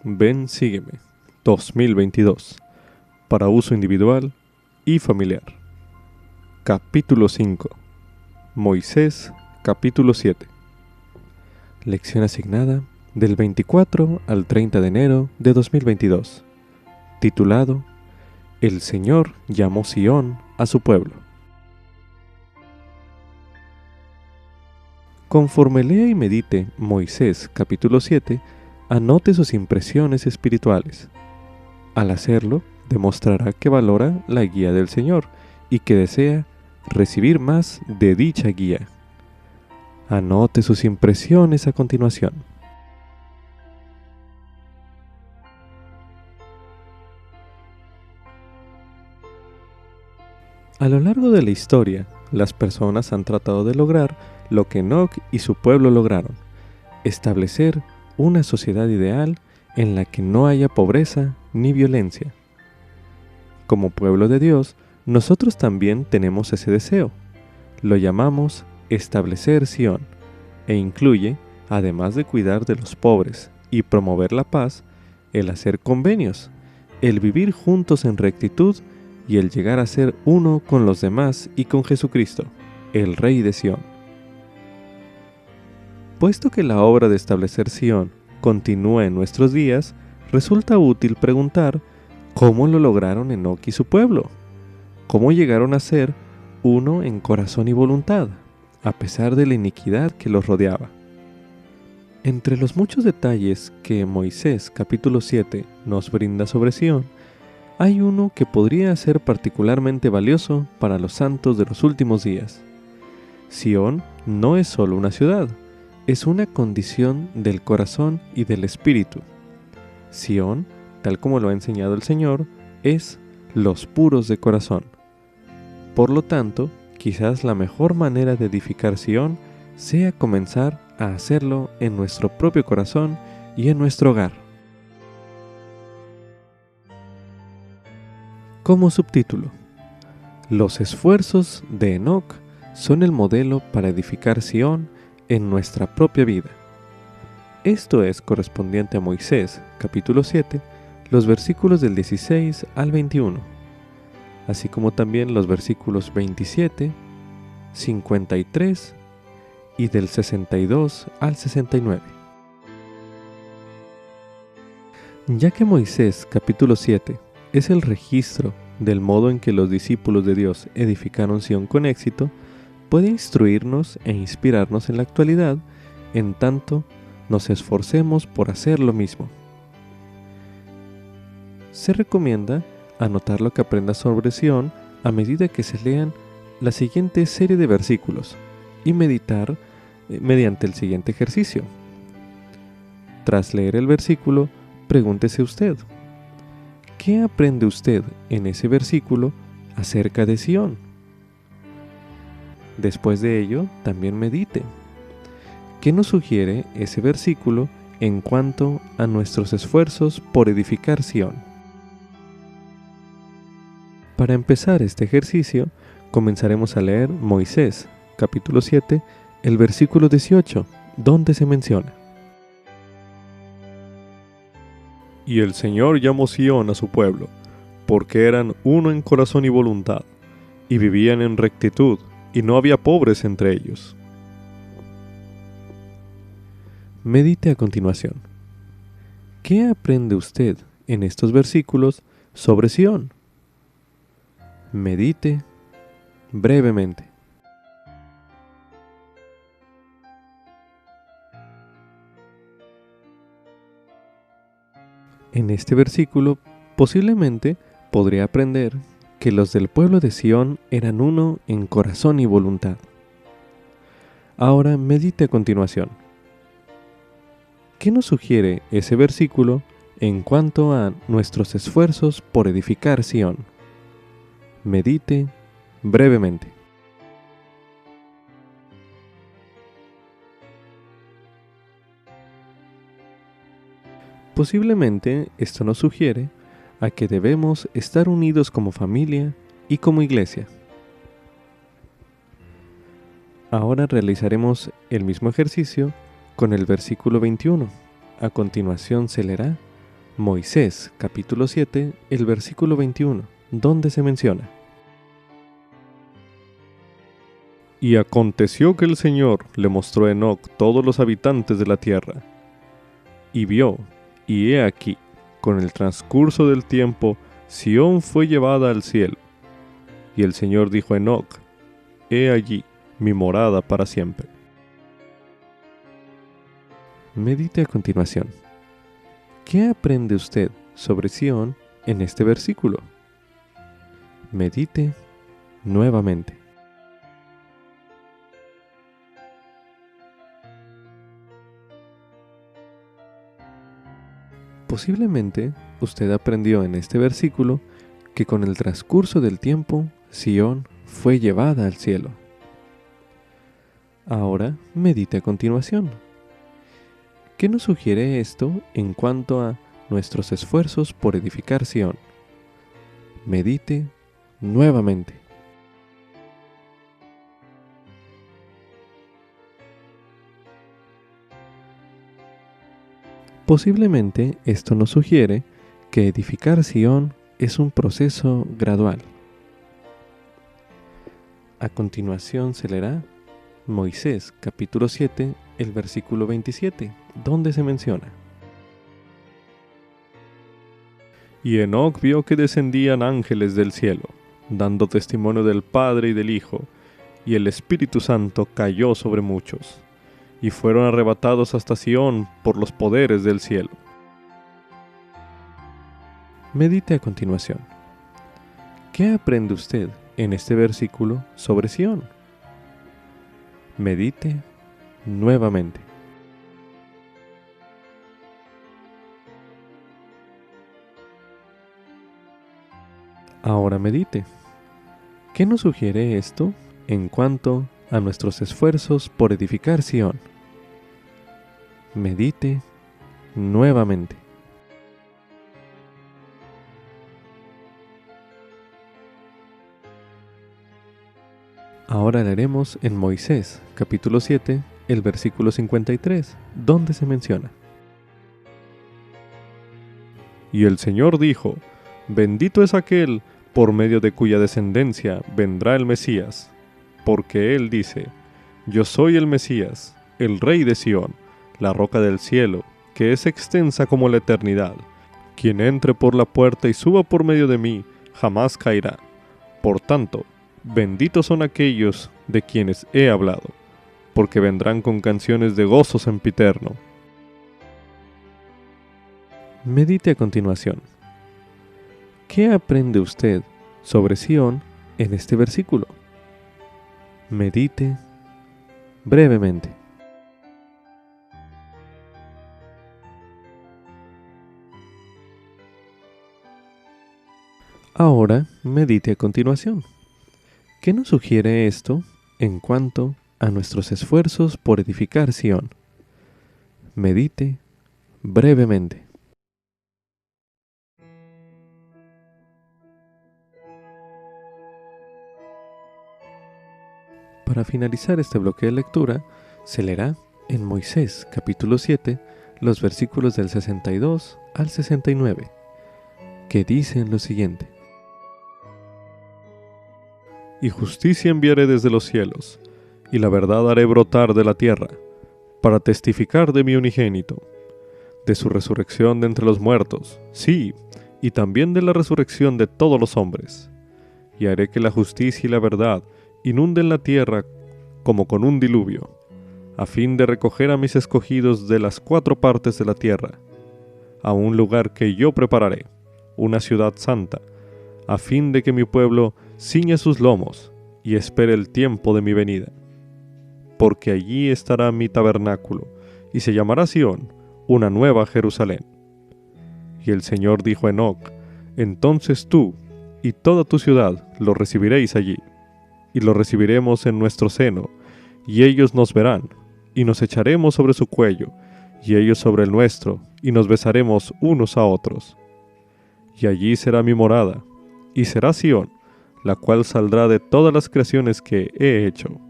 Ven, sígueme 2022 para uso individual y familiar. Capítulo 5. Moisés, capítulo 7. Lección asignada del 24 al 30 de enero de 2022. Titulado: El Señor llamó Sión a su pueblo. Conforme lea y medite Moisés capítulo 7, anote sus impresiones espirituales. Al hacerlo, demostrará que valora la guía del Señor y que desea recibir más de dicha guía. Anote sus impresiones a continuación. A lo largo de la historia, las personas han tratado de lograr lo que Enoc y su pueblo lograron: establecer una sociedad ideal en la que no haya pobreza ni violencia. Como pueblo de Dios, nosotros también tenemos ese deseo. Lo llamamos establecer Sión, e incluye, además de cuidar de los pobres y promover la paz, el hacer convenios, el vivir juntos en rectitud y el llegar a ser uno con los demás y con Jesucristo, el Rey de Sión. Puesto que la obra de establecer Sión continúa en nuestros días, resulta útil preguntar cómo lo lograron Enoc y su pueblo, cómo llegaron a ser uno en corazón y voluntad, a pesar de la iniquidad que los rodeaba. Entre los muchos detalles que Moisés capítulo 7 nos brinda sobre Sión, hay uno que podría ser particularmente valioso para los santos de los últimos días. Sión no es solo una ciudad, es una condición del corazón y del espíritu. Sión, tal como lo ha enseñado el Señor, es los puros de corazón. Por lo tanto, quizás la mejor manera de edificar Sión sea comenzar a hacerlo en nuestro propio corazón y en nuestro hogar. Como subtítulo: los esfuerzos de Enoc son el modelo para edificar Sión en nuestra propia vida. Esto es correspondiente a Moisés, capítulo 7, los versículos del 16 al 21, así como también los versículos 27, 53 y del 62 al 69. Ya que Moisés, capítulo 7, es el registro del modo en que los discípulos de Dios edificaron Sión con éxito, puede instruirnos e inspirarnos en la actualidad, en tanto nos esforcemos por hacer lo mismo. Se recomienda anotar lo que aprendas sobre Sión a medida que se lean la siguiente serie de versículos y meditar mediante el siguiente ejercicio. Tras leer el versículo, pregúntese usted: ¿qué aprende usted en ese versículo acerca de Sión? Después de ello, también medite: ¿qué nos sugiere ese versículo en cuanto a nuestros esfuerzos por edificar Sión? Para empezar este ejercicio, comenzaremos a leer Moisés, capítulo 7, el versículo 18, donde se menciona: Y el Señor llamó Sión a su pueblo, porque eran uno en corazón y voluntad, y vivían en rectitud, y no había pobres entre ellos. Medite a continuación. ¿Qué aprende usted en estos versículos sobre Sión? Medite brevemente. En este versículo, posiblemente podría aprender que los del pueblo de Sión eran uno en corazón y voluntad. Ahora medite a continuación. ¿Qué nos sugiere ese versículo en cuanto a nuestros esfuerzos por edificar Sión? Medite brevemente. Posiblemente esto nos sugiere a que debemos estar unidos como familia y como iglesia. Ahora realizaremos el mismo ejercicio con el versículo 21. A continuación se leerá: Moisés, capítulo 7, el versículo 21, donde se menciona: Y aconteció que el Señor le mostró a Enoc todos los habitantes de la tierra, y vio, y he aquí, con el transcurso del tiempo, Sión fue llevada al cielo. Y el Señor dijo a Enoc: He allí mi morada para siempre. Medite a continuación. ¿Qué aprende usted sobre Sión en este versículo? Medite nuevamente. Posiblemente usted aprendió en este versículo que con el transcurso del tiempo, Sión fue llevada al cielo. Ahora medite a continuación. ¿Qué nos sugiere esto en cuanto a nuestros esfuerzos por edificar Sión? Medite nuevamente. Posiblemente esto nos sugiere que edificar Sión es un proceso gradual. A continuación se leerá Moisés capítulo 7, el versículo 27, donde se menciona: Y Enoc vio que descendían ángeles del cielo, dando testimonio del Padre y del Hijo, y el Espíritu Santo cayó sobre muchos, y fueron arrebatados hasta Sión por los poderes del cielo. Medite a continuación. ¿Qué aprende usted en este versículo sobre Sión? Medite nuevamente. Ahora medite. ¿Qué nos sugiere esto en cuanto a nuestros esfuerzos por edificar Sión? Medite nuevamente. Ahora leeremos en Moisés, capítulo 7, el versículo 53, donde se menciona: Y el Señor dijo: Bendito es aquel por medio de cuya descendencia vendrá el Mesías, porque Él dice: Yo soy el Mesías, el Rey de Sión, la roca del cielo, que es extensa como la eternidad. Quien entre por la puerta y suba por medio de mí, jamás caerá. Por tanto, benditos son aquellos de quienes he hablado, porque vendrán con canciones de gozo sempiterno. Medite a continuación. ¿Qué aprende usted sobre Sión en este versículo? Medite brevemente. Ahora medite a continuación. ¿Qué nos sugiere esto en cuanto a nuestros esfuerzos por edificar Sión? Medite brevemente. Para finalizar este bloque de lectura, se leerá en Moisés capítulo 7 los versículos del 62 al 69, que dicen lo siguiente: Y justicia enviaré desde los cielos, y la verdad haré brotar de la tierra, para testificar de mi unigénito, de su resurrección de entre los muertos, sí, y también de la resurrección de todos los hombres. Y haré que la justicia y la verdad inunden la tierra como con un diluvio, a fin de recoger a mis escogidos de las 4 partes de la tierra, a un lugar que yo prepararé, una ciudad santa, a fin de que mi pueblo ciña sus lomos y espere el tiempo de mi venida. Porque allí estará mi tabernáculo, y se llamará Sión, una nueva Jerusalén. Y el Señor dijo a Enoc: Entonces tú y toda tu ciudad lo recibiréis allí, y lo recibiremos en nuestro seno, y ellos nos verán, y nos echaremos sobre su cuello, y ellos sobre el nuestro, y nos besaremos unos a otros. Y allí será mi morada, y será Sión, la cual saldrá de todas las creaciones que he hecho,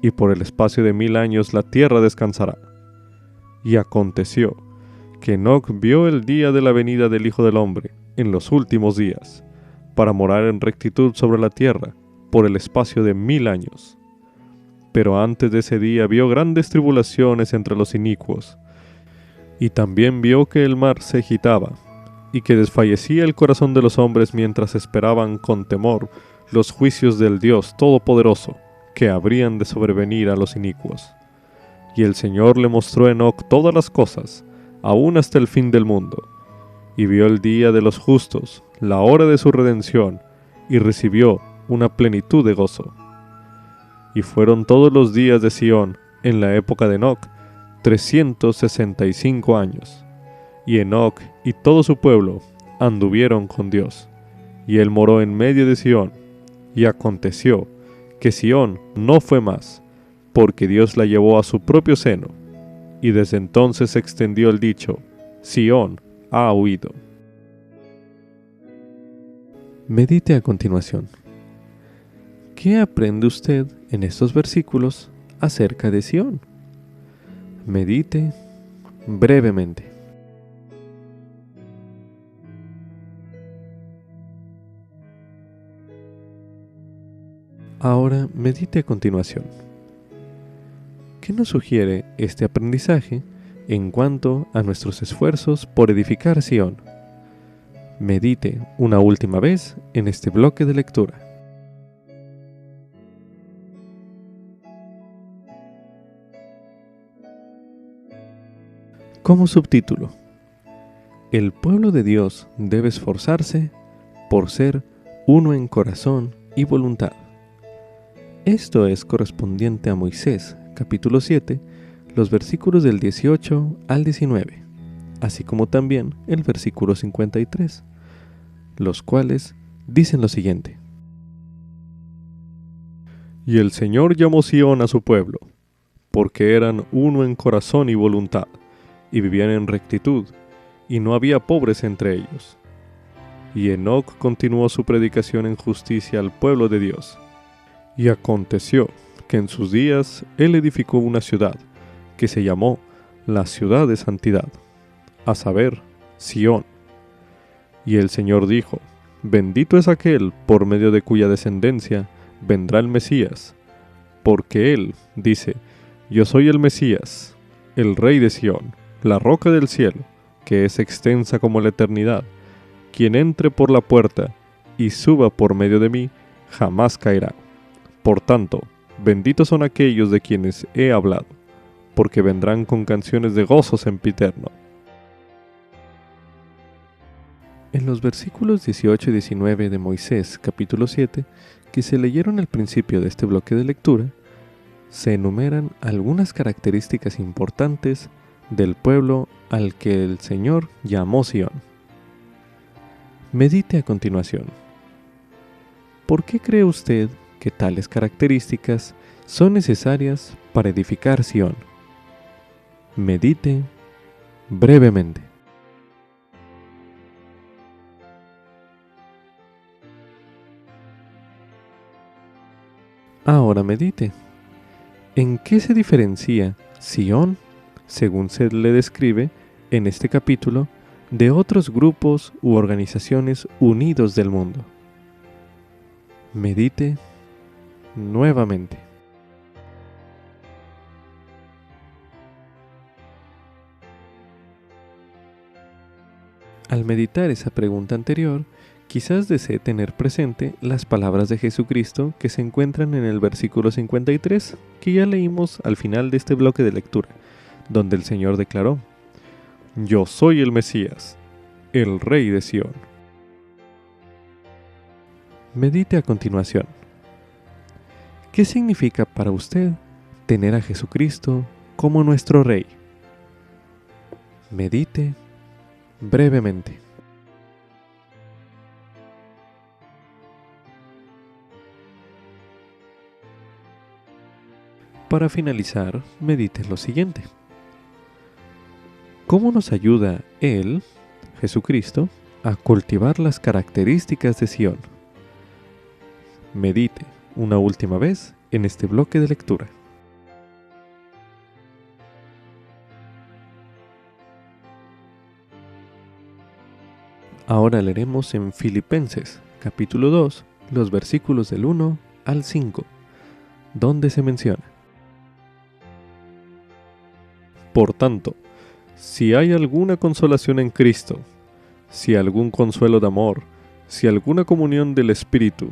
y por el espacio de 1000 años la tierra descansará. Y aconteció que Enoc vio el día de la venida del Hijo del Hombre en los últimos días, para morar en rectitud sobre la tierra por el espacio de 1000 años. Pero antes de ese día vio grandes tribulaciones entre los inicuos, y también vio que el mar se agitaba, y que desfallecía el corazón de los hombres mientras esperaban con temor los juicios del Dios Todopoderoso, que habrían de sobrevenir a los inicuos. Y el Señor le mostró a Enoc todas las cosas, aún hasta el fin del mundo, y vio el día de los justos, la hora de su redención, y recibió una plenitud de gozo. Y fueron todos los días de Sión, en la época de Enoc, 365 años. Y Enoc y todo su pueblo anduvieron con Dios, y él moró en medio de Sión. Y aconteció que Sión no fue más, porque Dios la llevó a su propio seno, y desde entonces se extendió el dicho: Sión ha huido. Medite a continuación. ¿Qué aprende usted en estos versículos acerca de Sión? Medite brevemente. Ahora medite a continuación. ¿Qué nos sugiere este aprendizaje en cuanto a nuestros esfuerzos por edificar Sión? Medite una última vez en este bloque de lectura. Como subtítulo: el pueblo de Dios debe esforzarse por ser uno en corazón y voluntad. Esto es correspondiente a Moisés, capítulo 7, los versículos del 18 al 19, así como también el versículo 53, los cuales dicen lo siguiente: Y el Señor llamó Sión a su pueblo, porque eran uno en corazón y voluntad, y vivían en rectitud, y no había pobres entre ellos. Y Enoc continuó su predicación en justicia al pueblo de Dios. Y aconteció que en sus días él edificó una ciudad, que se llamó la ciudad de santidad, a saber, Sión. Y el Señor dijo: Bendito es aquel por medio de cuya descendencia vendrá el Mesías, porque él dice: Yo soy el Mesías, el Rey de Sión, la roca del cielo, que es extensa como la eternidad. Quien entre por la puerta y suba por medio de mí, jamás caerá. Por tanto, benditos son aquellos de quienes he hablado, porque vendrán con canciones de gozo sempiterno. En los versículos 18 y 19 de Moisés, capítulo 7, que se leyeron al principio de este bloque de lectura, se enumeran algunas características importantes del pueblo al que el Señor llamó Sión. Medite a continuación. ¿Por qué cree usted que tales características son necesarias para edificar Sión? Medite brevemente. Ahora medite. ¿En qué se diferencia Sión, según se le describe en este capítulo, de otros grupos u organizaciones unidos del mundo? Medite nuevamente. Al meditar esa pregunta anterior, quizás desee tener presente las palabras de Jesucristo que se encuentran en el versículo 53, que ya leímos al final de este bloque de lectura, donde el Señor declaró: Yo soy el Mesías, el Rey de Sión. Medite a continuación. ¿Qué significa para usted tener a Jesucristo como nuestro Rey? Medite brevemente. Para finalizar, medite lo siguiente. ¿Cómo nos ayuda Él, Jesucristo, a cultivar las características de Sión? Medite una última vez en este bloque de lectura. Ahora leeremos en Filipenses, capítulo 2, los versículos del 1 al 5, donde se menciona: Por tanto, si hay alguna consolación en Cristo, si algún consuelo de amor, si alguna comunión del Espíritu,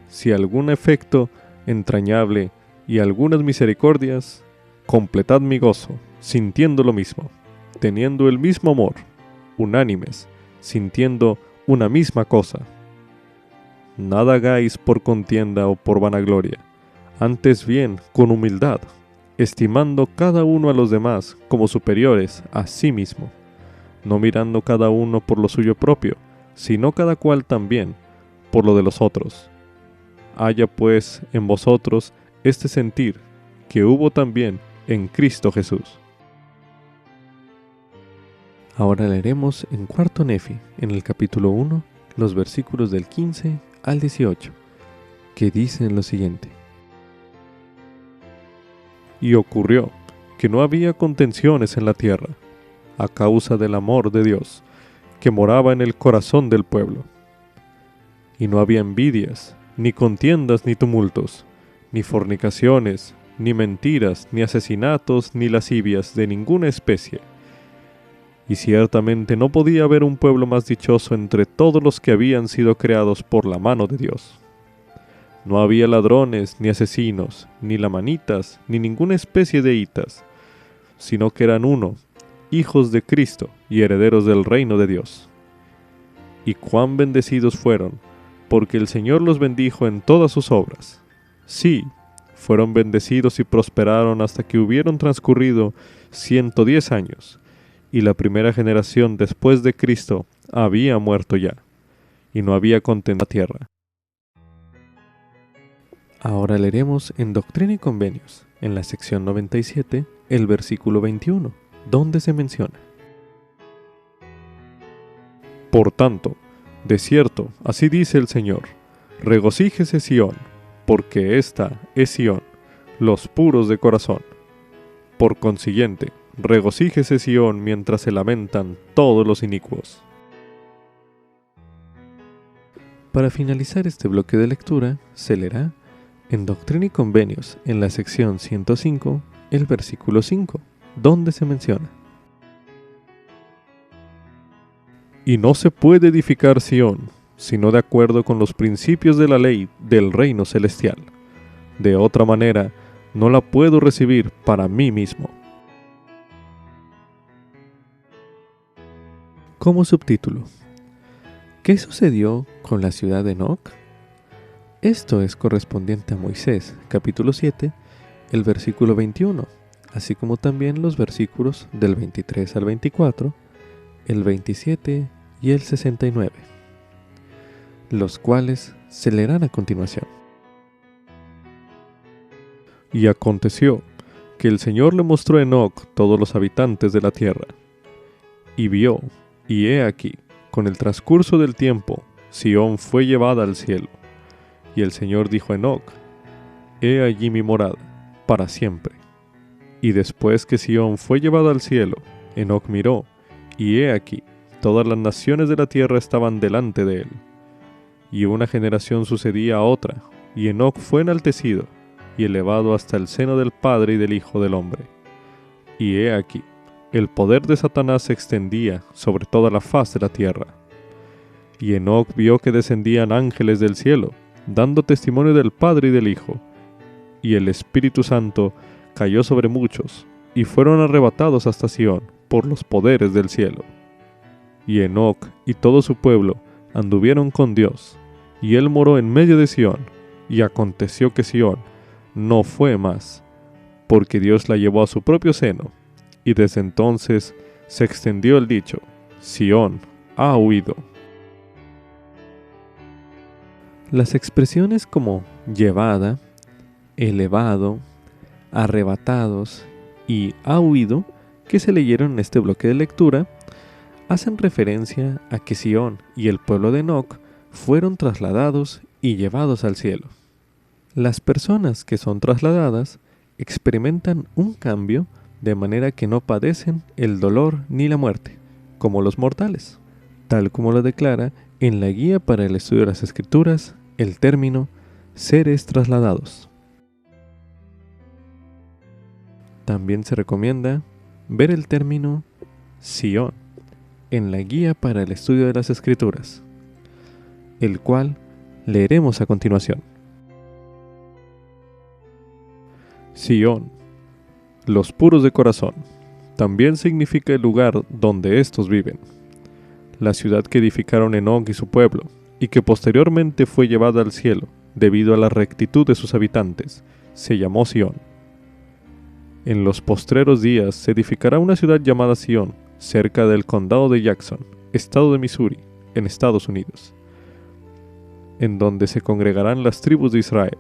si algún afecto entrañable y algunas misericordias, completad mi gozo, sintiendo lo mismo, teniendo el mismo amor, unánimes, sintiendo una misma cosa. Nada hagáis por contienda o por vanagloria, antes bien con humildad, estimando cada uno a los demás como superiores a sí mismo, no mirando cada uno por lo suyo propio, sino cada cual también por lo de los otros. Haya pues en vosotros este sentir que hubo también en Cristo Jesús. Ahora leeremos en Cuarto Nefi, en el capítulo 1, los versículos del 15 al 18, que dicen lo siguiente: Y ocurrió que no había contenciones en la tierra, a causa del amor de Dios, que moraba en el corazón del pueblo. Y no había envidias, ni contiendas, ni tumultos, ni fornicaciones, ni mentiras, ni asesinatos, ni lascivias de ninguna especie. Y ciertamente no podía haber un pueblo más dichoso entre todos los que habían sido creados por la mano de Dios. No había ladrones, ni asesinos, ni lamanitas, ni ninguna especie de hitas, sino que eran uno, hijos de Cristo y herederos del reino de Dios. Y cuán bendecidos fueron, porque el Señor los bendijo en todas sus obras. Sí, fueron bendecidos y prosperaron hasta que hubieron transcurrido 110 años, y la primera generación después de Cristo había muerto ya, y no había contención en la tierra. Ahora leeremos en Doctrina y Convenios, en la sección 97, el versículo 21, donde se menciona: Por tanto, de cierto, así dice el Señor, regocíjese Sión, porque esta es Sión, los puros de corazón. Por consiguiente, regocíjese Sión mientras se lamentan todos los inicuos. Para finalizar este bloque de lectura, se leerá en Doctrina y Convenios, en la sección 105, el versículo 5, donde se menciona: Y no se puede edificar Sión, sino de acuerdo con los principios de la ley del reino celestial. De otra manera, no la puedo recibir para mí mismo. Como subtítulo: ¿Qué sucedió con la ciudad de Enoc? Esto es correspondiente a Moisés, capítulo 7, el versículo 21, así como también los versículos del 23 al 24, el 27 y el 69, los cuales se leerán a continuación. Y aconteció que el Señor le mostró a Enoc todos los habitantes de la tierra, y vio, y he aquí, con el transcurso del tiempo, Sión fue llevada al cielo. Y el Señor dijo a Enoc: He allí mi morada, para siempre. Y después que Sión fue llevada al cielo, Enoc miró, y he aquí, todas las naciones de la tierra estaban delante de él. Y una generación sucedía a otra, y Enoc fue enaltecido, y elevado hasta el seno del Padre y del Hijo del Hombre. Y he aquí, el poder de Satanás se extendía sobre toda la faz de la tierra. Y Enoc vio que descendían ángeles del cielo, dando testimonio del Padre y del Hijo, y el Espíritu Santo cayó sobre muchos, y fueron arrebatados hasta Sión por los poderes del cielo. Y Enoc y todo su pueblo anduvieron con Dios, y él moró en medio de Sión, y aconteció que Sión no fue más, porque Dios la llevó a su propio seno, y desde entonces se extendió el dicho: Sión ha huido. Las expresiones como llevada, elevado, arrebatados y ha huido, que se leyeron en este bloque de lectura, hacen referencia a que Sión y el pueblo de Enoc fueron trasladados y llevados al cielo. Las personas que son trasladadas experimentan un cambio de manera que no padecen el dolor ni la muerte, como los mortales. tal como lo declara en la Guía para el Estudio de las Escrituras el término seres trasladados. También se recomienda ver el término Sión en la Guía para el Estudio de las Escrituras, el cual leeremos a continuación. Sión, los puros de corazón, también significa el lugar donde éstos viven. La ciudad que edificaron Enoc y su pueblo, y que posteriormente fue llevada al cielo debido a la rectitud de sus habitantes, se llamó Sión. En los postreros días se edificará una ciudad llamada Sión, cerca del condado de Jackson, estado de Missouri, en Estados Unidos, en donde se congregarán las tribus de Israel.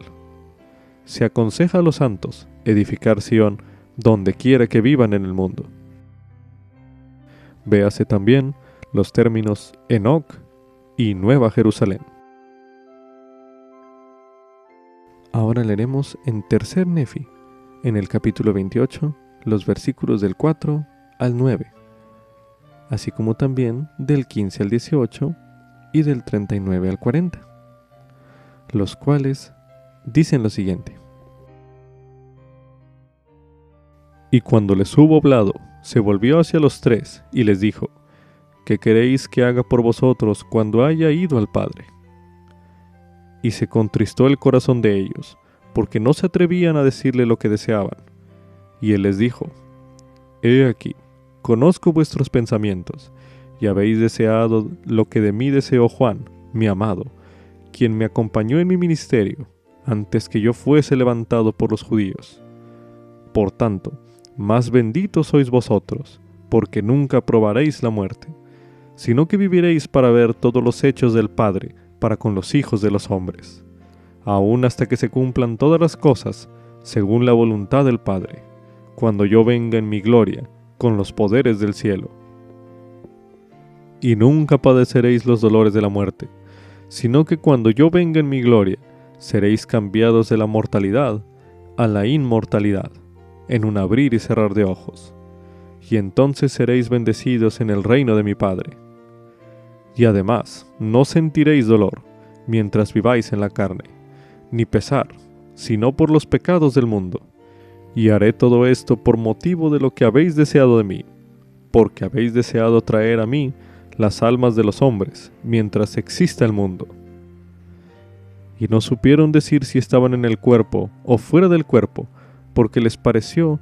Se aconseja a los santos edificar Sión donde quiera que vivan en el mundo. Véase también los términos Enoc y Nueva Jerusalén. Ahora leeremos en Tercer Nefi, en el capítulo 28, los versículos del 4 al 9, así como también del 15 al 18 y del 39 al 40, los cuales dicen lo siguiente. Y cuando les hubo hablado, se volvió hacia los tres y les dijo: ¿Qué queréis que haga por vosotros cuando haya ido al Padre? Y se contristó el corazón de ellos, porque no se atrevían a decirle lo que deseaban. Y él les dijo: He aquí, conozco vuestros pensamientos, y habéis deseado lo que de mí deseó Juan, mi amado, quien me acompañó en mi ministerio, antes que yo fuese levantado por los judíos. Por tanto, más benditos sois vosotros, porque nunca probaréis la muerte, sino que viviréis para ver todos los hechos del Padre para con los hijos de los hombres, aun hasta que se cumplan todas las cosas según la voluntad del Padre, cuando yo venga en mi gloria con los poderes del cielo. Y nunca padeceréis los dolores de la muerte, sino que cuando yo venga en mi gloria, seréis cambiados de la mortalidad a la inmortalidad, en un abrir y cerrar de ojos, y entonces seréis bendecidos en el reino de mi Padre. Y además, no sentiréis dolor mientras viváis en la carne, ni pesar, sino por los pecados del mundo. Y haré todo esto por motivo de lo que habéis deseado de mí, porque habéis deseado traer a mí las almas de los hombres, mientras exista el mundo. Y no supieron decir si estaban en el cuerpo o fuera del cuerpo, porque les pareció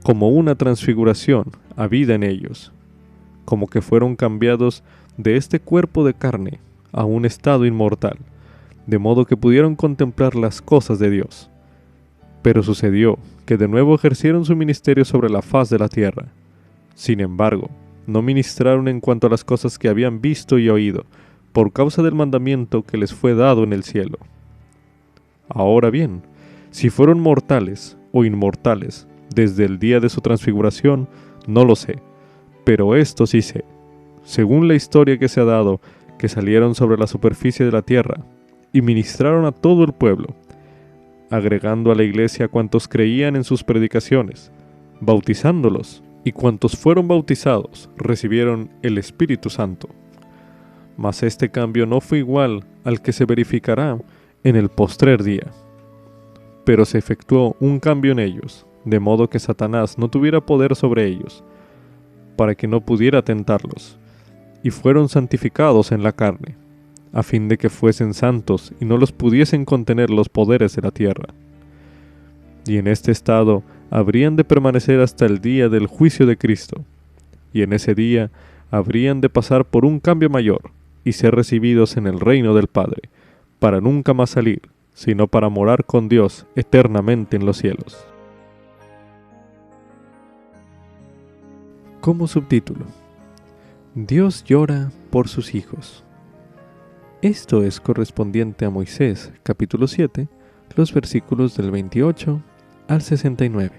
como una transfiguración habida en ellos, como que fueron cambiados de este cuerpo de carne a un estado inmortal, de modo que pudieron contemplar las cosas de Dios. Pero sucedió que de nuevo ejercieron su ministerio sobre la faz de la tierra. Sin embargo, no ministraron en cuanto a las cosas que habían visto y oído, por causa del mandamiento que les fue dado en el cielo. Ahora bien, si fueron mortales o inmortales desde el día de su transfiguración, no lo sé, pero esto sí sé, según la historia que se ha dado, que salieron sobre la superficie de la tierra y ministraron a todo el pueblo, agregando a la iglesia a cuantos creían en sus predicaciones, bautizándolos, y cuantos fueron bautizados recibieron el Espíritu Santo. Mas este cambio no fue igual al que se verificará en el postrer día. Pero se efectuó un cambio en ellos, de modo que Satanás no tuviera poder sobre ellos, para que no pudiera tentarlos, y fueron santificados en la carne, a fin de que fuesen santos y no los pudiesen contener los poderes de la tierra. Y en este estado habrían de permanecer hasta el día del juicio de Cristo, y en ese día habrían de pasar por un cambio mayor y ser recibidos en el reino del Padre, para nunca más salir, sino para morar con Dios eternamente en los cielos. Como subtítulo: Dios llora por sus hijos. Esto es correspondiente a Moisés, capítulo 7, los versículos del 28 al 69.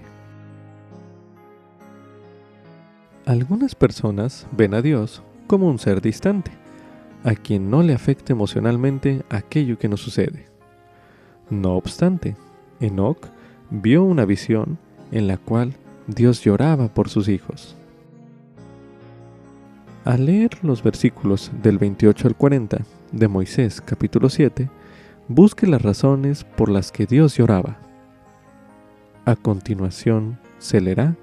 Algunas personas ven a Dios como un ser distante, a quien no le afecta emocionalmente aquello que nos sucede. No obstante, Enoc vio una visión en la cual Dios lloraba por sus hijos. Al leer los versículos del 28 al 40 de Moisés capítulo 7, busque las razones por las que Dios lloraba. A continuación se leerá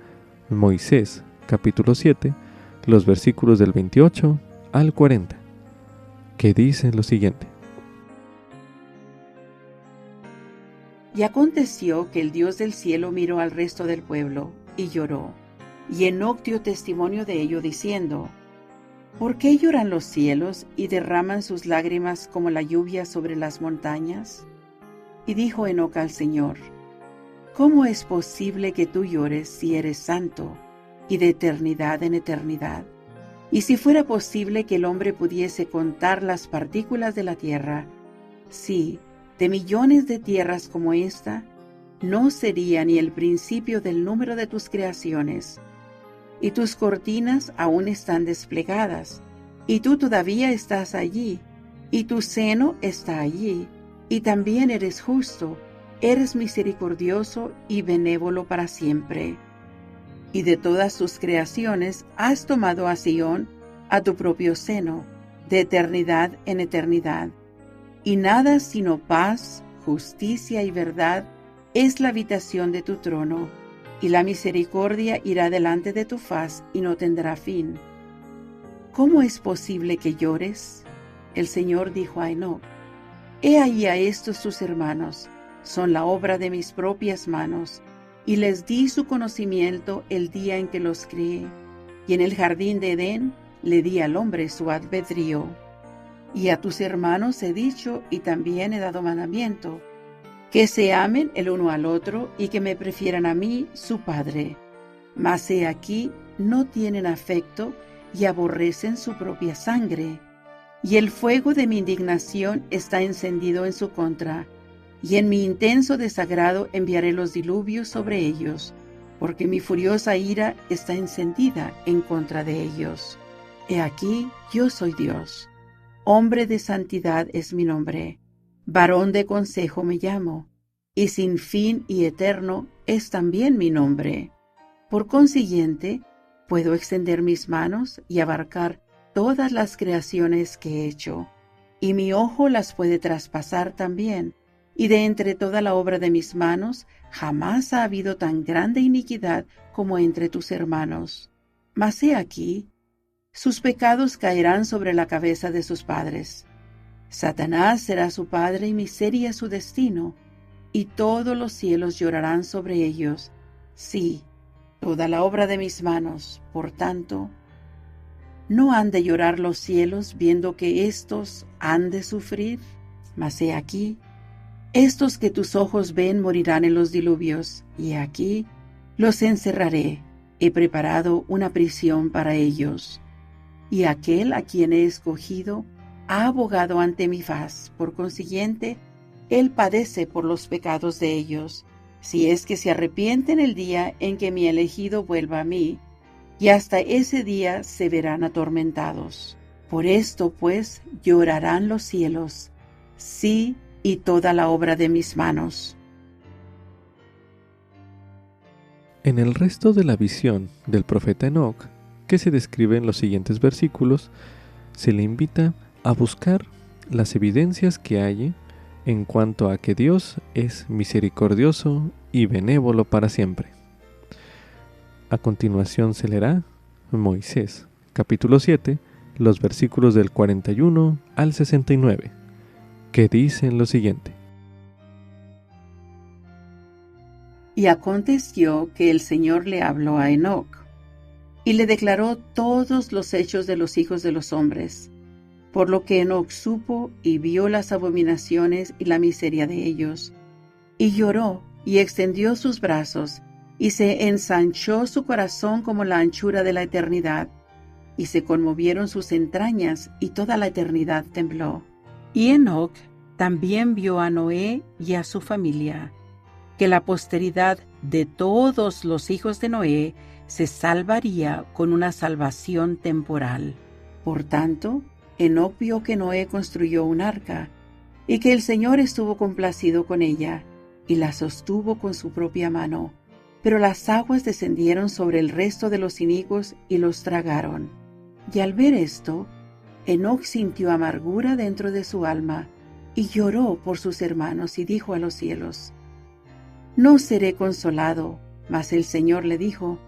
Moisés capítulo 7, los versículos del 28 al 40, que dicen lo siguiente. Y aconteció que el Dios del cielo miró al resto del pueblo y lloró. Y Enoc dio testimonio de ello diciendo: ¿Por qué lloran los cielos y derraman sus lágrimas como la lluvia sobre las montañas? Y dijo Enoc al Señor: ¿Cómo es posible que tú llores si eres santo y de eternidad en eternidad? Y si fuera posible que el hombre pudiese contar las partículas de la tierra, sí, de millones de tierras como esta, no sería ni el principio del número de tus creaciones. Y tus cortinas aún están desplegadas, y tú todavía estás allí, y tu seno está allí, y también eres justo, eres misericordioso y benévolo para siempre. Y de todas tus creaciones has tomado a Sión, a tu propio seno, de eternidad en eternidad. Y nada sino paz, justicia y verdad es la habitación de tu trono, y la misericordia irá delante de tu faz y no tendrá fin. ¿Cómo es posible que llores? El Señor dijo a Enoc: He ahí a estos tus hermanos, son la obra de mis propias manos, y les di su conocimiento el día en que los crié, y en el jardín de Edén le di al hombre su albedrío. Y a tus hermanos he dicho y también he dado mandamiento, que se amen el uno al otro y que me prefieran a mí, su padre. Mas he aquí, no tienen afecto y aborrecen su propia sangre. Y el fuego de mi indignación está encendido en su contra, y en mi intenso desagrado enviaré los diluvios sobre ellos, porque mi furiosa ira está encendida en contra de ellos. He aquí, yo soy Dios. Hombre de santidad es mi nombre, varón de consejo me llamo, y sin fin y eterno es también mi nombre. Por consiguiente, puedo extender mis manos y abarcar todas las creaciones que he hecho, y mi ojo las puede traspasar también, y de entre toda la obra de mis manos jamás ha habido tan grande iniquidad como entre tus hermanos. Mas he aquí, sus pecados caerán sobre la cabeza de sus padres. Satanás será su padre y miseria su destino, y todos los cielos llorarán sobre ellos. Sí, toda la obra de mis manos, por tanto, ¿no han de llorar los cielos viendo que éstos han de sufrir? Mas he aquí, estos que tus ojos ven morirán en los diluvios, y aquí los encerraré. He preparado una prisión para ellos. Y aquel a quien he escogido ha abogado ante mi faz. Por consiguiente, él padece por los pecados de ellos, si es que se arrepienten el día en que mi elegido vuelva a mí, y hasta ese día se verán atormentados. Por esto, pues, llorarán los cielos, sí, y toda la obra de mis manos. En el resto de la visión del profeta Enoc, que se describe en los siguientes versículos, se le invita a buscar las evidencias que hay en cuanto a que Dios es misericordioso y benévolo para siempre. A continuación se leerá Moisés, capítulo 7, los versículos del 41 al 69, que dicen lo siguiente. Y aconteció que el Señor le habló a Enoc, y le declaró todos los hechos de los hijos de los hombres, por lo que Enoc supo y vio las abominaciones y la miseria de ellos, y lloró y extendió sus brazos, y se ensanchó su corazón como la anchura de la eternidad, y se conmovieron sus entrañas, y toda la eternidad tembló. Y Enoc también vio a Noé y a su familia, que la posteridad de todos los hijos de Noé se salvaría con una salvación temporal. Por tanto, Enoc vio que Noé construyó un arca, y que el Señor estuvo complacido con ella, y la sostuvo con su propia mano. Pero las aguas descendieron sobre el resto de los inicuos y los tragaron. Y al ver esto, Enoc sintió amargura dentro de su alma, y lloró por sus hermanos, y dijo a los cielos: No seré consolado. Mas el Señor le dijo: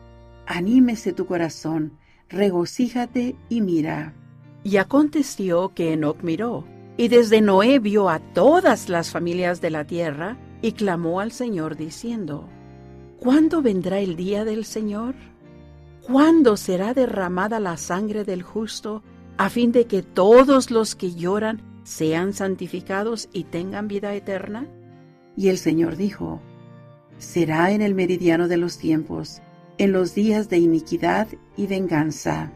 Anímese tu corazón, regocíjate y mira. Y aconteció que Enoc miró, y desde Noé vio a todas las familias de la tierra, y clamó al Señor diciendo: ¿Cuándo vendrá el día del Señor? ¿Cuándo será derramada la sangre del justo, a fin de que todos los que lloran sean santificados y tengan vida eterna? Y el Señor dijo: Será en el meridiano de los tiempos, en los días de iniquidad y venganza.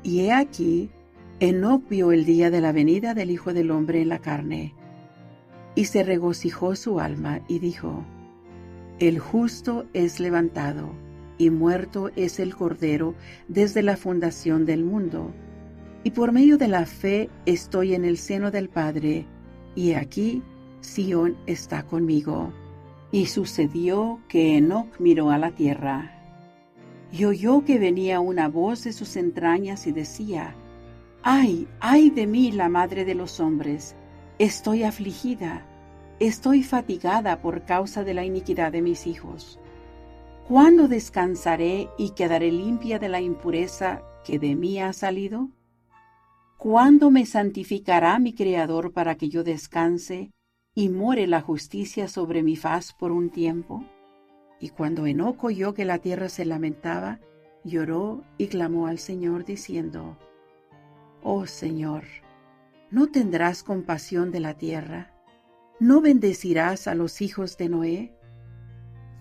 Y he aquí, Enoc vio el día de la venida del Hijo del Hombre en la carne, y se regocijó su alma, y dijo: El justo es levantado, y muerto es el Cordero desde la fundación del mundo. Y por medio de la fe estoy en el seno del Padre, y aquí Sión está conmigo. Y sucedió que Enoc miró a la tierra, y oyó que venía una voz de sus entrañas y decía: ¡Ay, ay de mí, la madre de los hombres! Estoy afligida, estoy fatigada por causa de la iniquidad de mis hijos. ¿Cuándo descansaré y quedaré limpia de la impureza que de mí ha salido? ¿Cuándo me santificará mi Creador para que yo descanse y more la justicia sobre mi faz por un tiempo? Y cuando Enoc oyó que la tierra se lamentaba, lloró y clamó al Señor diciendo: Oh Señor, ¿no tendrás compasión de la tierra? ¿No bendecirás a los hijos de Noé?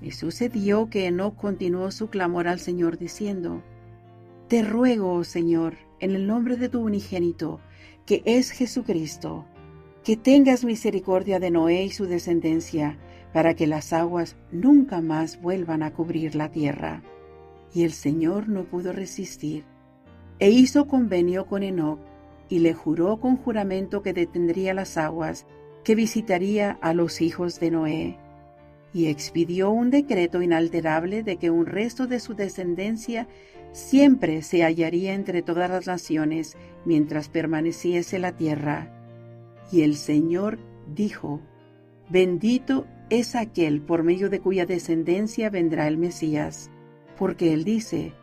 Y sucedió que Enoc continuó su clamor al Señor diciendo: Te ruego, oh Señor, en el nombre de tu unigénito, que es Jesucristo, que tengas misericordia de Noé y su descendencia, para que las aguas nunca más vuelvan a cubrir la tierra. Y el Señor no pudo resistir, e hizo convenio con Enoc, y le juró con juramento que detendría las aguas, que visitaría a los hijos de Noé. Y expidió un decreto inalterable de que un resto de su descendencia siempre se hallaría entre todas las naciones, mientras permaneciese la tierra. Y el Señor dijo: Bendito es aquel por medio de cuya descendencia vendrá el Mesías, porque él dice: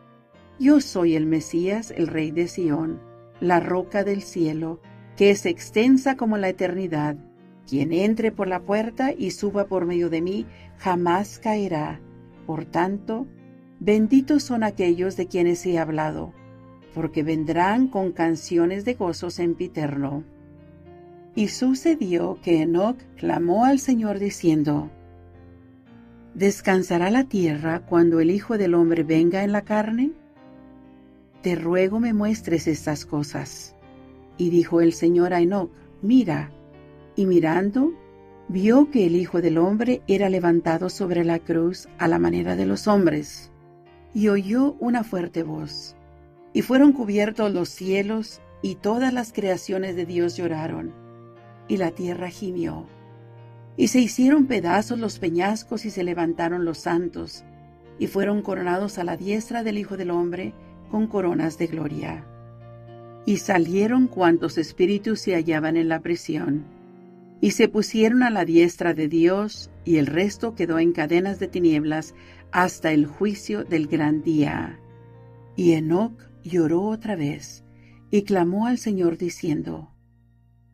Yo soy el Mesías, el Rey de Sión, la roca del cielo, que es extensa como la eternidad. Quien entre por la puerta y suba por medio de mí, jamás caerá. Por tanto, benditos son aquellos de quienes he hablado, porque vendrán con canciones de gozo sempiterno. Y sucedió que Enoc clamó al Señor diciendo: ¿Descansará la tierra cuando el Hijo del Hombre venga en la carne? Te ruego me muestres estas cosas. Y dijo el Señor a Enoc: Mira. Y mirando, vio que el Hijo del Hombre era levantado sobre la cruz a la manera de los hombres. Y oyó una fuerte voz, y fueron cubiertos los cielos, y todas las creaciones de Dios lloraron, y la tierra gimió. Y se hicieron pedazos los peñascos, y se levantaron los santos, y fueron coronados a la diestra del Hijo del Hombre con coronas de gloria. Y salieron cuantos espíritus se hallaban en la prisión, y se pusieron a la diestra de Dios, y el resto quedó en cadenas de tinieblas hasta el juicio del gran día. Y Enoc lloró otra vez, y clamó al Señor diciendo: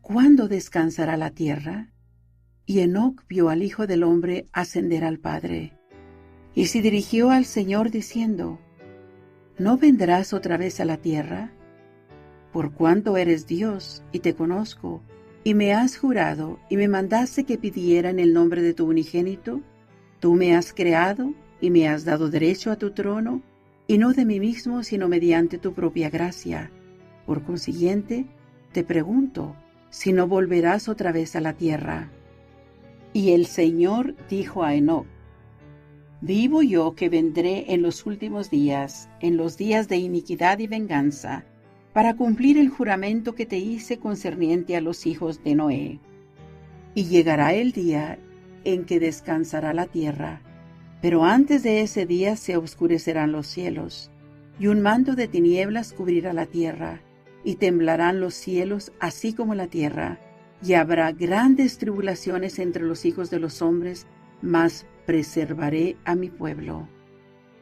¿Cuándo descansará la tierra? Y Enoc vio al Hijo del Hombre ascender al Padre, y se dirigió al Señor diciendo: ¿No vendrás otra vez a la tierra? Por cuanto eres Dios, y te conozco, y me has jurado, y me mandaste que pidiera en el nombre de tu unigénito, tú me has creado, y me has dado derecho a tu trono, y no de mí mismo, sino mediante tu propia gracia. Por consiguiente, te pregunto, si no volverás otra vez a la tierra. Y el Señor dijo a Enoc: Vivo yo que vendré en los últimos días, en los días de iniquidad y venganza, para cumplir el juramento que te hice concerniente a los hijos de Noé. Y llegará el día en que descansará la tierra, pero antes de ese día se oscurecerán los cielos, y un manto de tinieblas cubrirá la tierra, y temblarán los cielos así como la tierra, y habrá grandes tribulaciones entre los hijos de los hombres, mas preservaré a mi pueblo.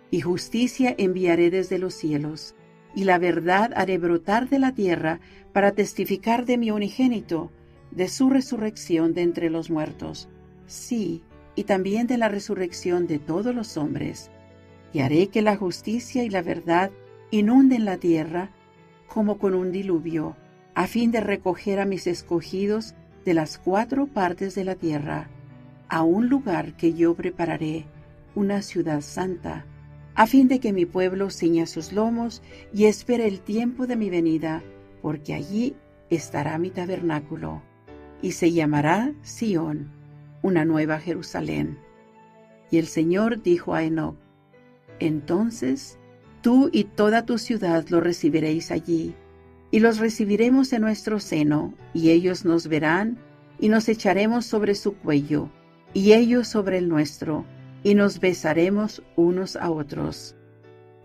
Y justicia enviaré desde los cielos, y la verdad haré brotar de la tierra para testificar de mi unigénito, de su resurrección de entre los muertos, sí, y también de la resurrección de todos los hombres. Y haré que la justicia y la verdad inunden la tierra como con un diluvio, a fin de recoger a mis escogidos de las 4 partes de la tierra, a un lugar que yo prepararé, una ciudad santa, a fin de que mi pueblo ciña sus lomos y espere el tiempo de mi venida, porque allí estará mi tabernáculo, y se llamará Sión, una nueva Jerusalén. Y el Señor dijo a Enoc: entonces tú y toda tu ciudad lo recibiréis allí, y los recibiremos en nuestro seno, y ellos nos verán, y nos echaremos sobre su cuello, y ellos sobre el nuestro, y nos besaremos unos a otros.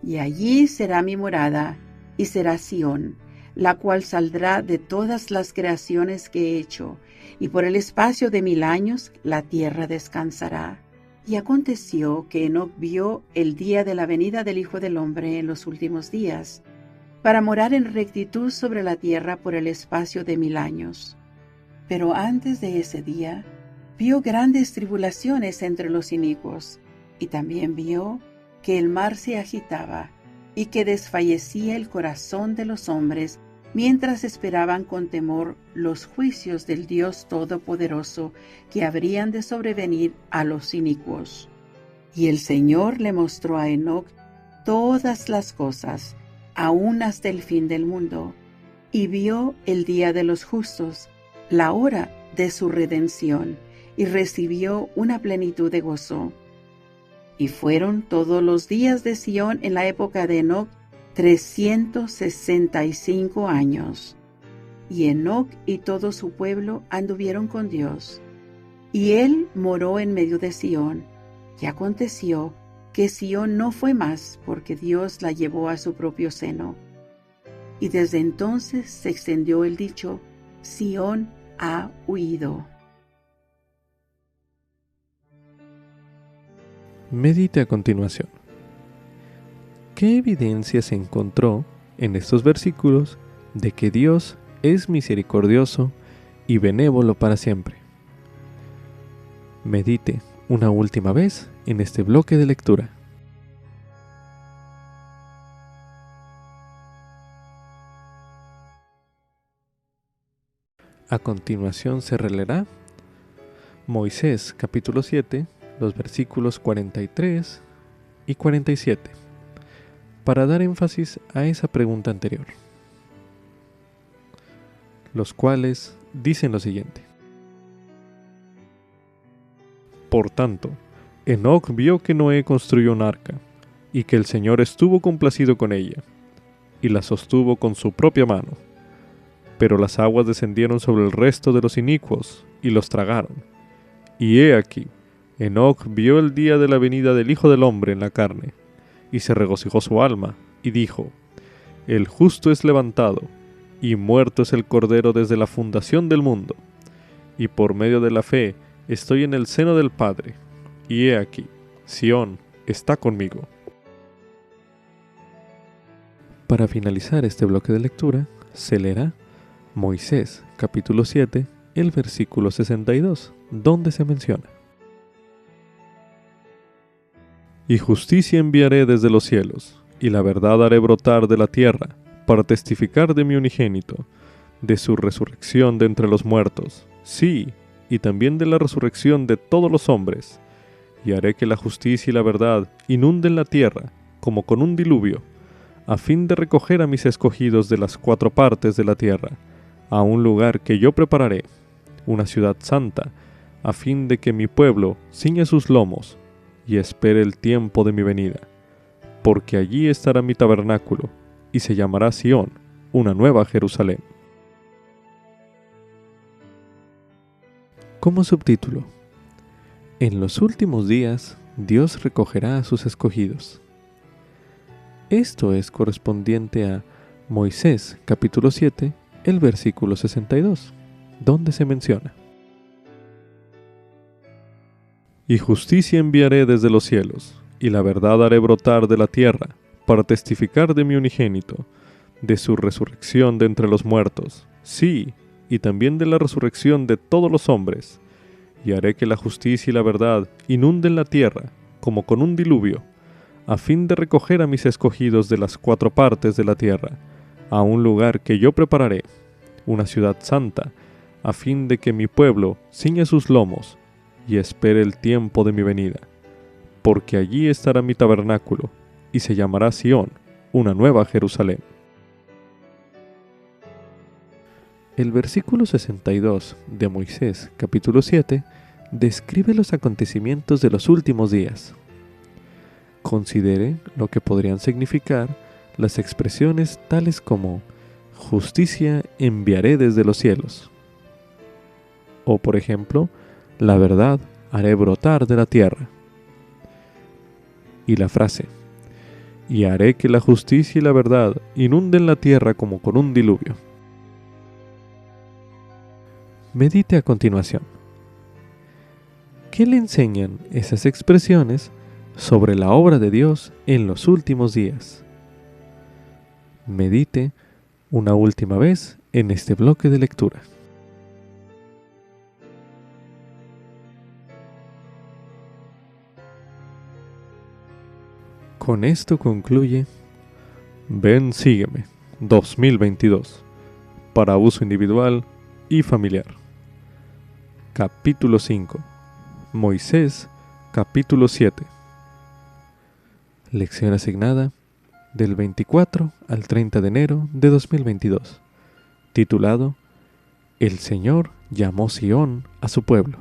Y allí será mi morada, y será Sión, la cual saldrá de todas las creaciones que he hecho, y por el espacio de 1000 años la tierra descansará. Y aconteció que Enoc vio el día de la venida del Hijo del Hombre en los últimos días, para morar en rectitud sobre la tierra por el espacio de 1000 años. Pero antes de ese día, vio grandes tribulaciones entre los inicuos, y también vio que el mar se agitaba, y que desfallecía el corazón de los hombres, mientras esperaban con temor los juicios del Dios Todopoderoso que habrían de sobrevenir a los inicuos. Y el Señor le mostró a Enoc todas las cosas, aún hasta el fin del mundo, y vio el día de los justos, la hora de su redención, y recibió una plenitud de gozo. Y fueron todos los días de Sión en la época de Enoc 365 años. Y Enoc y todo su pueblo anduvieron con Dios. Y él moró en medio de Sión. Y aconteció que Sión no fue más, porque Dios la llevó a su propio seno. Y desde entonces se extendió el dicho: Sión ha huido. Medite a continuación. ¿Qué evidencia se encontró en estos versículos de que Dios es misericordioso y benévolo para siempre? Medite una última vez en este bloque de lectura. A continuación se releerá Moisés capítulo 7, los versículos 43 y 47, para dar énfasis a esa pregunta anterior, los cuales dicen lo siguiente. Por tanto, Enoc vio que Noé construyó un arca, y que el Señor estuvo complacido con ella, y la sostuvo con su propia mano. Pero las aguas descendieron sobre el resto de los inicuos, y los tragaron. Y he aquí, Enoc vio el día de la venida del Hijo del Hombre en la carne, y se regocijó su alma, y dijo: el justo es levantado, y muerto es el Cordero desde la fundación del mundo. Y por medio de la fe estoy en el seno del Padre, y he aquí, Sión está conmigo. Para finalizar este bloque de lectura, se leerá Moisés capítulo 7, el versículo 62, donde se menciona: y justicia enviaré desde los cielos, y la verdad haré brotar de la tierra, para testificar de mi unigénito, de su resurrección de entre los muertos, sí, y también de la resurrección de todos los hombres, y haré que la justicia y la verdad inunden la tierra, como con un diluvio, a fin de recoger a mis escogidos de las 4 partes de la tierra, a un lugar que yo prepararé, una ciudad santa, a fin de que mi pueblo ciña sus lomos, y espere el tiempo de mi venida, porque allí estará mi tabernáculo, y se llamará Sión, una nueva Jerusalén. Como subtítulo: en los últimos días, Dios recogerá a sus escogidos. Esto es correspondiente a Moisés capítulo 7, el versículo 62, donde se menciona: Y justicia enviaré desde los cielos, y la verdad haré brotar de la tierra, para testificar de mi unigénito, de su resurrección de entre los muertos, sí, y también de la resurrección de todos los hombres. Y haré que la justicia y la verdad inunden la tierra, como con un diluvio, a fin de recoger a mis escogidos de las 4 partes de la tierra, a un lugar que yo prepararé, una ciudad santa, a fin de que mi pueblo ciña sus lomos y espere el tiempo de mi venida, porque allí estará mi tabernáculo, y se llamará Sión, una nueva Jerusalén. El versículo 62 de Moisés capítulo 7 describe los acontecimientos de los últimos días. Considere lo que podrían significar las expresiones tales como justicia enviaré desde los cielos, o por ejemplo, la verdad haré brotar de la tierra, y la frase, y haré que la justicia y la verdad inunden la tierra como con un diluvio. Medite a continuación. ¿Qué le enseñan esas expresiones sobre la obra de Dios en los últimos días? Medite una última vez en este bloque de lectura. Con esto concluye Ven, sígueme 2022 para uso individual y familiar. Capítulo 5. Moisés, capítulo 7. Lección asignada del 24 al 30 de enero de 2022. Titulado El Señor llamó Sión a su pueblo.